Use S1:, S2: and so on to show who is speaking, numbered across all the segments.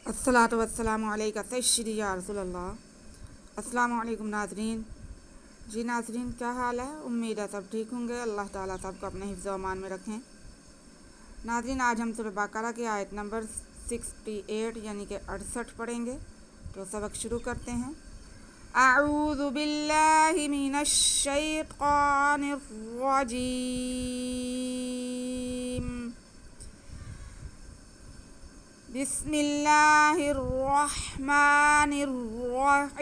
S1: الصلاۃ والسلام علیکہ سیدی یا رسول اللہ۔ السلام علیکم ناظرین۔ جی ناظرین، کیا حال ہے؟ امید ہے سب ٹھیک ہوں گے۔ اللہ تعالیٰ سب کو اپنے حفظ و امان میں رکھیں۔ ناظرین، آج ہم سورہ بقرہ کی آیت نمبر 68 یعنی کہ 68 پڑھیں گے، تو سبق شروع کرتے ہیں۔ اعوذ باللہ من الشیطان الرجیم، بسم اللہ الرحمن الرحیم۔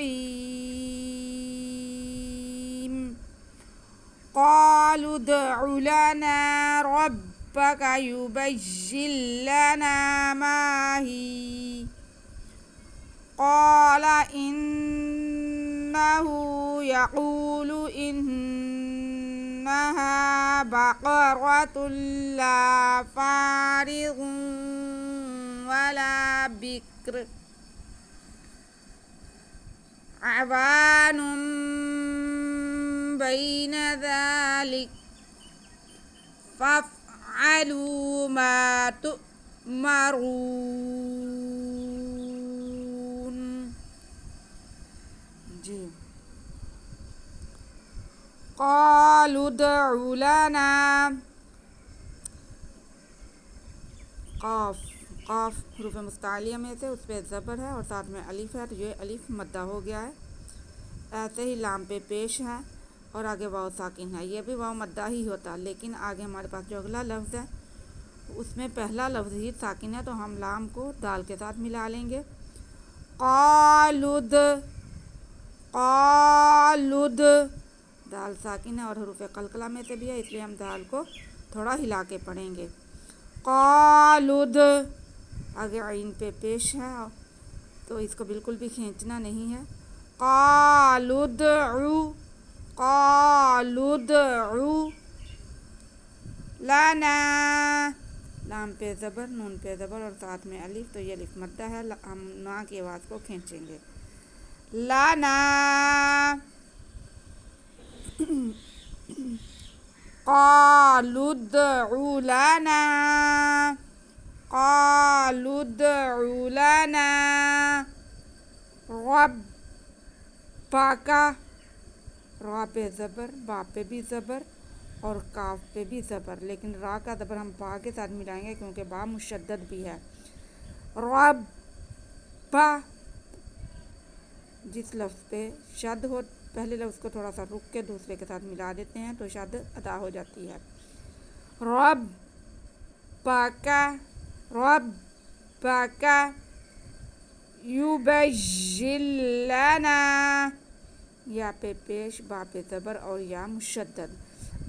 S1: قالوا ادع لنا ربك يبين لنا ما هي، قال إنه يقول إنها بقرة لا فارغ ولا بكر عوان بين ذلك فافعلوا ما تؤمرون۔ جی، قالوا ادع لنا، قاف حروف مستعلیہ میں سے اس پہ زبر ہے اور ساتھ میں الف ہے، تو یہ الف مدہ ہو گیا ہے۔ ایسے ہی لام پہ پیش ہے اور آگے واو ساکن ہے، یہ بھی واو مدہ ہی ہوتا، لیکن آگے ہمارے پاس جو اگلا لفظ ہے اس میں پہلا لفظ ہی ساکن ہے، تو ہم لام کو دال کے ساتھ ملا لیں گے۔ قالود، دال ساکن ہے اور حروف قلقلہ میں سے بھی ہے، اس لیے ہم دال کو تھوڑا ہلا کے پڑھیں گے۔ قالود، آگے عین پہ پیش ہے تو اس کو بالکل بھی کھینچنا نہیں ہے۔ قالوا ادعوا لنا، لام پہ زبر، نون پہ زبر اور ساتھ میں الف، تو یہ الف مدہ ہے، ہم نا کی آواز کو کھینچیں گے۔ لنا، قالوا ادعوا لنا ربک، را پہ زبر، با پہ بھی زبر اور کاف پہ بھی زبر، لیکن را کا زبر ہم با کے ساتھ ملائیں گے کیونکہ با مشدد بھی ہے۔ رب، جس لفظ پہ شد ہو پہلے لفظ کو تھوڑا سا رک کے دوسرے کے ساتھ ملا دیتے ہیں تو شد ادا ہو جاتی ہے۔ ربک یبین لنا، یا پہ پیش، با پہ زبر اور یا مشدد،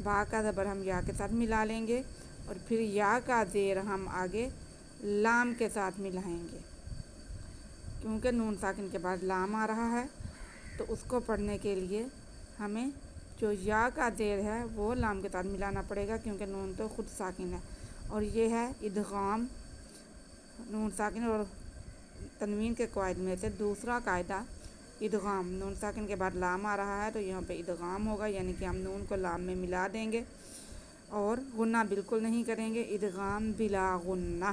S1: با کا زبر ہم یا کے ساتھ ملا لیں گے اور پھر یا کا زیر ہم آگے لام کے ساتھ ملائیں گے، کیونکہ نون ساکن کے بعد لام آ رہا ہے، تو اس کو پڑھنے کے لیے ہمیں جو یا کا زیر ہے وہ لام کے ساتھ ملانا پڑے گا، کیونکہ نون تو خود ساکن ہے۔ اور یہ ہے ادغام، نون ساکن اور تنوین کے قواعد میں سے دوسرا قاعدہ ادغام، نون ساکن کے بعد لام آ رہا ہے تو یہاں پہ ادغام ہوگا، یعنی کہ ہم نون کو لام میں ملا دیں گے اور غنہ بالکل نہیں کریں گے، ادغام بلا غنہ۔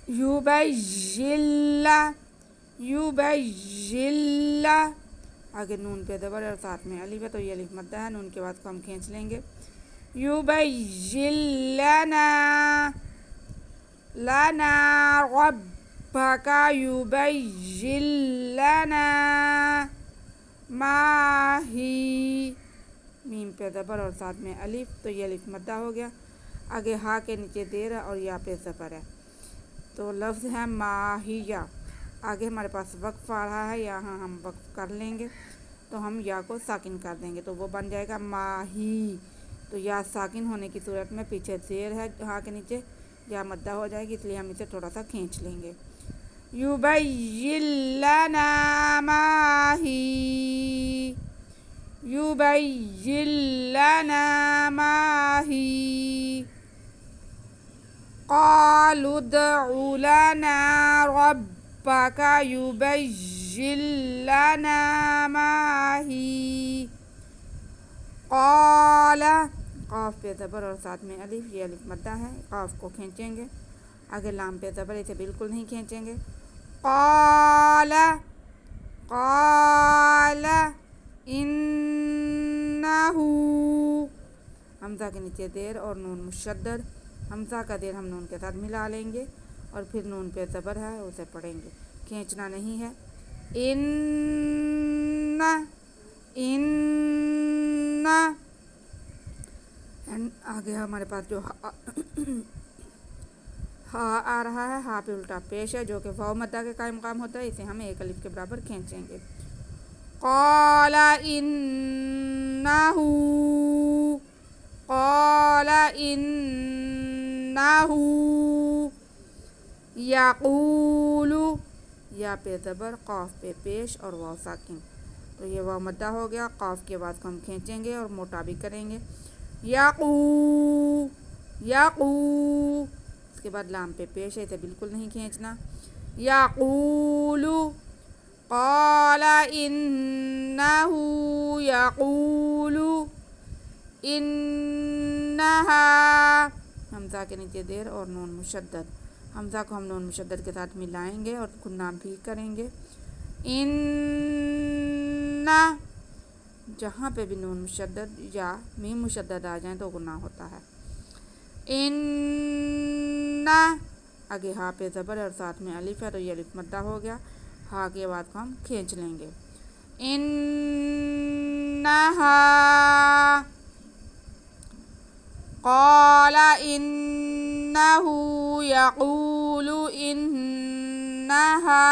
S1: یبین، آگے نون پہ زبر اور ساتھ میں الف ہے، تو یہ الف مدہ ہے، نون کے بعد کو ہم کھینچ لیں گے۔ یبین لنا ربک یبین لنا ما ہی، میم پہ زبر اور ساتھ میں الف، تو یہ الف مدہ ہو گیا، آگے ہا کے نیچے دیر ہے اور یا پہ زبر ہے، تو لفظ ہے ماہیہ۔ آگے ہمارے پاس وقف آ رہا ہے، یہاں ہم وقف کر لیں گے تو ہم یا کو ساکن کر دیں گے، تو وہ بن جائے گا ماہی، تو یا ساکن ہونے کی صورت میں پیچھے زیر ہے ہا کے نیچے، یا مدہ ہو جائے گی، اس لیے ہم اسے تھوڑا سا کھینچ لیں گے۔ یبین لنا ما ہی، یبین لنا ما ہی، قالوا ادع لنا ربك يبين لنا ما هي، قال، قاف پہ زبر اور ساتھ میں الف، یہ الف مدہ ہے، قاف کو کھینچیں گے، آگے لام پہ زبر اسے بالکل نہیں کھینچیں گے. قال قال انہ. حمزہ کے نیچے زیر اور نون مشدد. حمزہ کا زیر ہم نون کے ساتھ ملا لیں گے اور پھر نون پہ زبر ہے اسے پڑھیں گے, کھینچنا نہیں ہے. ان ان. آگے ہمارے پاس جو ہا آ رہا ہے, ہا پہ الٹا پیش ہے جو کہ واو مدہ کے قائم مقام ہوتا ہے, اسے ہم ایک الف کے برابر کھینچیں گے. قال انہ قال انہ یقول. یا پہ زبر, قاف پہ پیش اور واو ساکن, تو یہ واو مدہ ہو گیا. قاف کی آواز کو ہم کھینچیں گے اور موٹا بھی کریں گے. یقو یقو. اس کے بعد لام پہ پیش ہے, اسے بالکل نہیں کھینچنا. یقول قال انہ یقول انہا. حمزہ کے نیچے زیر اور نون مشدد. حمزہ کو ہم نون مشدد کے ساتھ ملائیں گے اور گنا بھی کریں گے. انہ. جہاں پہ بھی نون مشدد یا میم مشدد آ جائیں تو گناہ ہوتا ہے. انہ. آگے ہا پہ زبر اور ساتھ میں الف ہے تو یہ الف مدہ ہو گیا. ہا کی آواز کو ہم کھینچ لیں گے. انہا قال انہ یقول انہا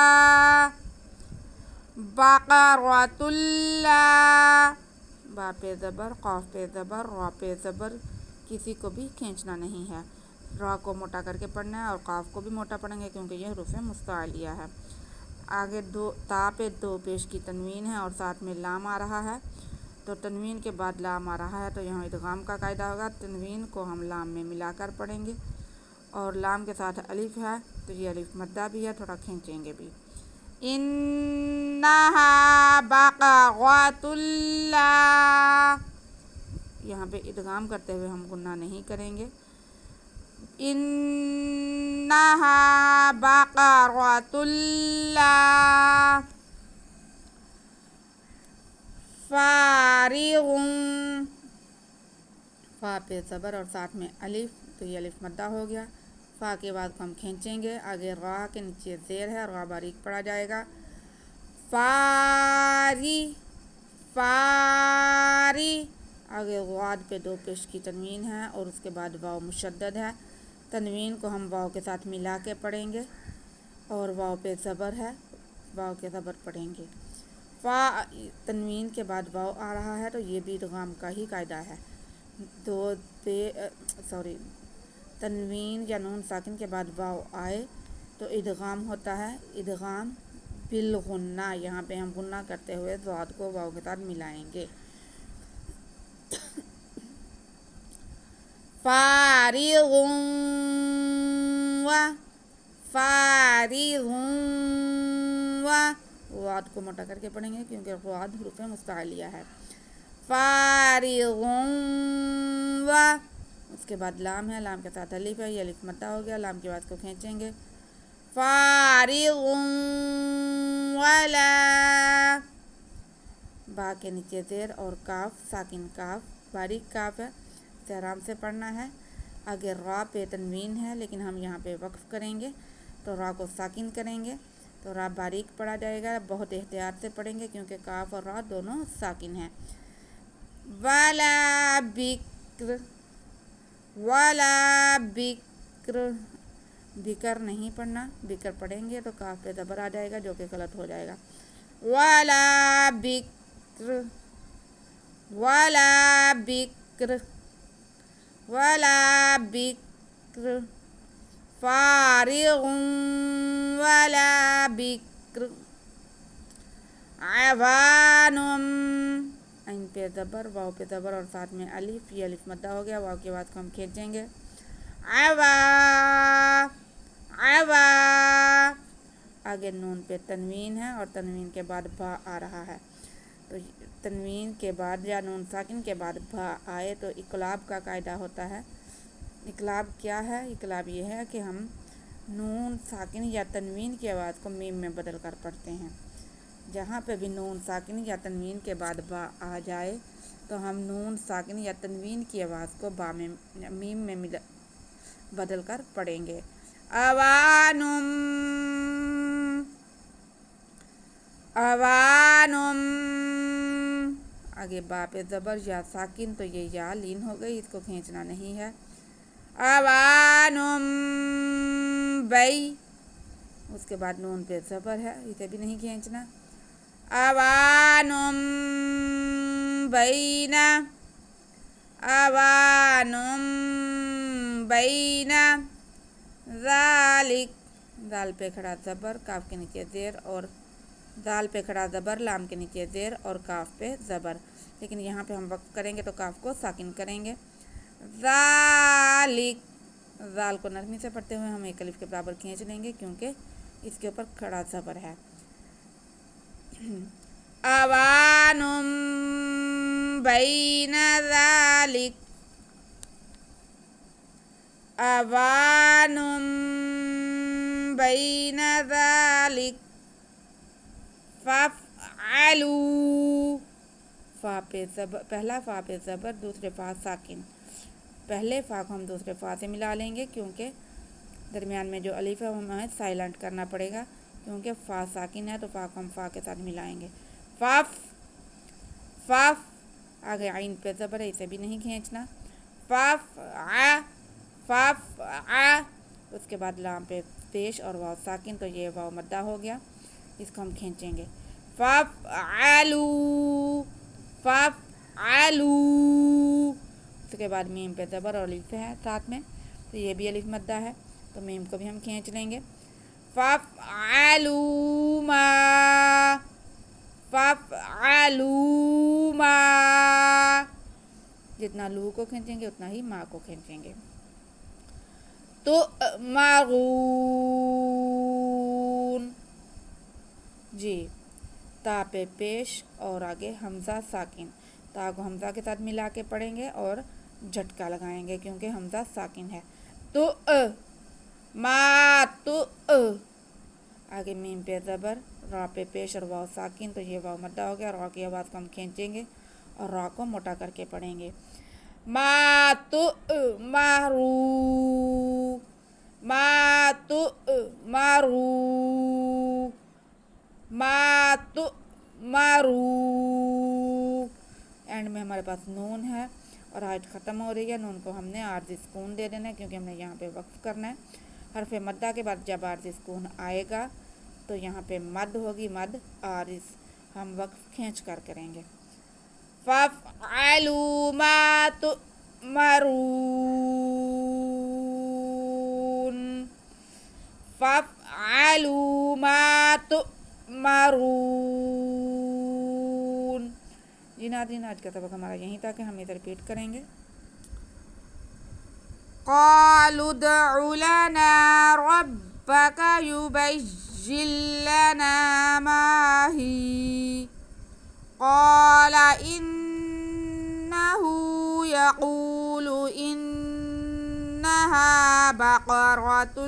S1: بقرۃ لا. با پہ زبر, قاف پہ زبر, را پہ زبر, کسی کو بھی کھینچنا نہیں ہے. را کو موٹا کر کے پڑھنا ہے اور قاف کو بھی موٹا پڑھیں گے کیونکہ یہ حروف مستعلیہ ہے. آگے تا پہ دو پیش کی تنوین ہے اور ساتھ میں لام آ رہا ہے, تو تنوین کے بعد لام آ رہا ہے تو یہاں ادغام کا قاعدہ ہوگا. تنوین کو ہم لام میں ملا کر پڑھیں گے اور لام کے ساتھ الف ہے تو یہ الف مدہ بھی ہے, تھوڑا کھینچیں گے بھی. انہا بقرۃ لا. یہاں پہ ادغام کرتے ہوئے ہم گناہ نہیں کریں گے. انہا بقرۃ لا فارغ. فا پہ زبر اور ساتھ میں الف, تو یہ الف مدہ ہو گیا. فا کے بعد کو ہم کھینچیں گے. آگے را کے نیچے زیر ہے, را باریک پڑا جائے گا. فاری فاری. آگے غاد پہ دو پیش کی تنوین ہے اور اس کے بعد واو مشدد ہے. تنوین کو ہم واو کے ساتھ ملا کے پڑھیں گے اور واو پہ زبر ہے, واو کے زبر پڑھیں گے. فا تنوین کے بعد واو آ رہا ہے تو یہ بھی ادغام کا ہی قاعدہ ہے. تنوین یا نون ساکن کے بعد واو آئے تو ادغام ہوتا ہے. ادغام بالغنہ. یہاں پہ ہم غنہ کرتے ہوئے ضاد کو واو کے ساتھ ملائیں گے. فارغ و فارغ و. ضاد کو موٹا کر کے پڑھیں گے کیونکہ ضاد حروف مستعلیہ ہے. فارغ و. اس کے بعد لام ہے, لام کے ساتھ الف ہے, یہ الف مدہ ہو گیا. لام کی آواز کو کھینچیں گے. فارغ ولا. با کے نیچے زیر اور کاف ساکن کاف, باریک کاف ہے, اسے آرام سے پڑھنا ہے. آگے را پہ تنوین ہے لیکن ہم یہاں پہ وقف کریں گے تو را کو ساکن کریں گے تو را باریک پڑھا جائے گا. بہت احتیاط سے پڑھیں گے کیونکہ کاف اور را دونوں ساکن ہیں. ولا بکر ولا بکر. بکر نہیں پڑھنا, بکر پڑھیں گے تو کاف پہ زبر آ جائے گا جو کہ غلط ہو جائے گا. ولا بکر ولا بکر ولا بکر. فارغ ولا بکر. عوان. عین پہ زبر, واو پہ زبر اور ساتھ میں الف, یہ الف مدہ ہو گیا. واو کی آواز کو ہم کھینچیں گے. عوا عوا. آگے نون پہ تنوین ہے اور تنوین کے بعد با آ رہا ہے, تو تنوین کے بعد یا نون ساکن کے بعد با آئے تو اقلاب کا قاعدہ ہوتا ہے. اقلاب کیا ہے؟ اقلاب یہ ہے کہ ہم نون ساکن یا تنوین کی آواز کو میم میں بدل کر پڑھتے ہیں۔ جہاں پہ بھی نون ساکن یا تنوین کے بعد با آ جائے تو ہم نون ساکن یا تنوین کی آواز کو با میں میم میں بدل کر پڑھیں گے۔ اوانم، اوانم، آگے با پہ زبر یا ساکن تو یہ یا لین ہو گئی، اس کو کھینچنا نہیں ہے۔ اوانم بئی، اس کے بعد نون پہ زبر ہے، اسے بھی نہیں کھینچنا۔ اوانم بینا، اوانم بینا ذالک، دال پہ کھڑا زبر، کاف کے نیچے زیر، اور دال پہ کھڑا زبر، لام کے نیچے زیر اور کاف پہ زبر، لیکن یہاں پہ ہم وقف کریں گے تو کاف کو ساکن کریں گے۔ ذالک، ذال کو نرمی سے پڑھتے ہوئے ہم ایک الف کے برابر کھینچ لیں گے کیونکہ اس کے اوپر کھڑا زبر ہے۔ اوانم بین ذالک، اوانم بین ذالک فافعلوا، فا پہ زبر، پہلا فا پہ زبر، دوسرے فا ساکن، پہلے فا کو ہم دوسرے فا سے ملا لیں گے کیونکہ درمیان میں جو الف ہے وہ ہمیں سائلنٹ کرنا پڑے گا کیونکہ فا ساکن ہے، تو فا کو ہم فا کے ساتھ ملائیں گے۔ فاف، فاف، آگے عین پہ زبر ہے، اسے بھی نہیں کھینچنا۔ فاف آ، فاف آ، اس کے بعد لام پہ پیش اور واو ساکن، تو یہ واو مدہ ہو گیا، اس کو ہم کھینچیں گے۔ فاف آلو، فاف آلو، اس کے بعد میم پہ زبر اور الف ہے ساتھ میں، تو یہ بھی الف مدہ ہے، تو میم کو بھی ہم کھینچ لیں گے۔ فافعلوا ما، فافعلوا ما، جتنا لو کو کھینچیں گے اتنا ہی ما کو کھینچیں گے۔ تؤمرون، جی، تا پہ پیش اور آگے حمزہ ساکن، تا کو حمزہ کے ساتھ ملا کے پڑھیں گے اور جھٹکا لگائیں گے کیونکہ حمزہ ساکن ہے۔ تو ما، تو، آگے میم پہ زبر، را پہ پیش اور واو ساکن، تو یہ واو مدہ ہو گیا، را کی آواز کو ہم کھینچیں گے اور را کو موٹا کر کے پڑھیں گے۔ ما تؤمرو، ما تؤمرو، ما تؤمرو، اینڈ میں ہمارے پاس نون ہے اور آیت ختم ہو رہی ہے، نون کو ہم نے عارضی سکون دے دینا ہے کیونکہ ہم نے یہاں پہ وقف کرنا ہے۔ حرف مدہ کے بعد جب عارضی سکون آئے گا تو یہاں پہ مد ہوگی، مد عارض، ہم وقف کھینچ کر کریں گے۔ فافعلوا ما تؤمرون، فافعلوا ما تؤمرون۔ جی ناظرین، آج کا سبق ہمارا یہیں تک ہے، ہم ادھر ریپیٹ کریں گے۔ قالوا ادع لنا ربك يبين لنا ما هي، قال إنه يقول إنها بقرة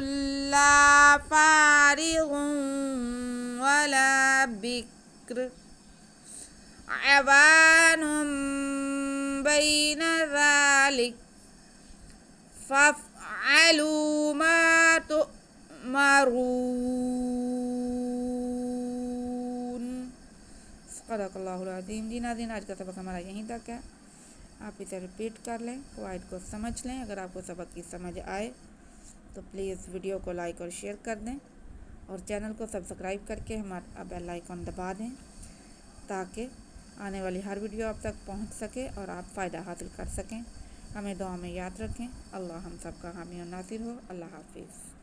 S1: لا فارغ ولا بكر عوان بين ذلك فافعلوا ما تؤمرون۔ صدق اللہ العظیم۔ جی ناظرین، آج کا سبق ہمارا یہیں تک ہے، آپ اسے ریپیٹ کر لیں، قواعد کو سمجھ لیں۔ اگر آپ کو سبق کی سمجھ آئے تو پلیز ویڈیو کو لائک اور شیئر کر دیں اور چینل کو سبسکرائب کر کے ہمارا بیل آئیکن دبا دیں تاکہ آنے والی ہر ویڈیو آپ تک پہنچ سکے اور آپ فائدہ حاصل کر سکیں۔ ہمیں دعا میں یاد رکھیں۔ اللہ ہم سب کا حامی و ناصر ہو۔ اللہ حافظ۔